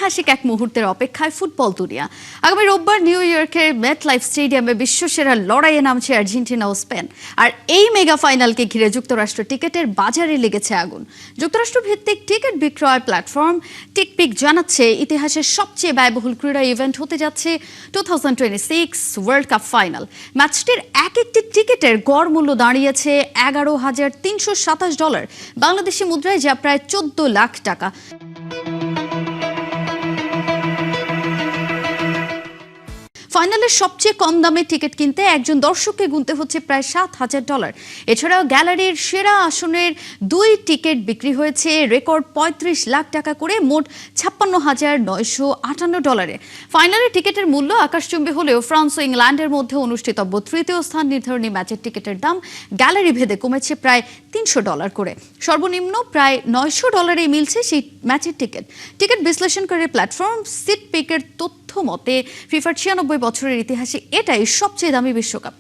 ঐতিহাসিক এক মুহূর্তের অপেক্ষায় ফুটবল দুনিয়া। আগামী রোববার নিউ ইয়র্কের মেটলাইফ স্টেডিয়ামে বিশ্বসেরা লড়াইয়ে নামছে আর্জেন্টিনা ও স্পেন। আর এই মেগা ফাইনালকে ঘিরে যুক্তরাষ্ট্র টিকেটের বাজারে লেগেছে আগুন। যুক্তরাষ্ট্র ভিত্তিক টিকিট বিক্রয় প্ল্যাটফর্ম টিকপিক জানাচ্ছে, ইতিহাসের সবচেয়ে ব্যয়বহুল ক্রীড়া ইভেন্ট হতে যাচ্ছে 2026 ওয়ার্ল্ড কাপ ফাইনাল। ম্যাচটির এক একটি টিকিটের গড় মূল্য দাঁড়িয়েছে $11,327, বাংলাদেশি মুদ্রায় যা প্রায় 14 লাখ টাকা। ফাইনালের সবচেয়ে কম দামে টিকিট কিনতে একজন দর্শককে গুনতে হচ্ছে প্রায় $7,000। এছাড়াও গ্যালারির সেরা আসনের 2 টিকিট বিক্রি হয়েছে রেকর্ড 35 লাখ টাকা করে, মোট $56,958। ফাইনালের টিকিটের মূল্য আকাশচুম্বী হলেও ফ্রান্স ও ইংল্যান্ডের মধ্যে অনুষ্ঠিতব্য তৃতীয় স্থান নির্ধারণী ম্যাচের টিকিটের দাম গ্যালারি ভেদে কমেছে প্রায় $300 করে। সর্বনিম্ন প্রায় $900 মিলছে সেই ম্যাচের টিকিট। টিকিট বিশ্লেষণকারী প্ল্যাটফর্ম সিটপিকের তথ্য মতে ফিফার 96 বছরের ইতিহাসে এটাই সবচেয়ে দামি বিশ্বকাপ।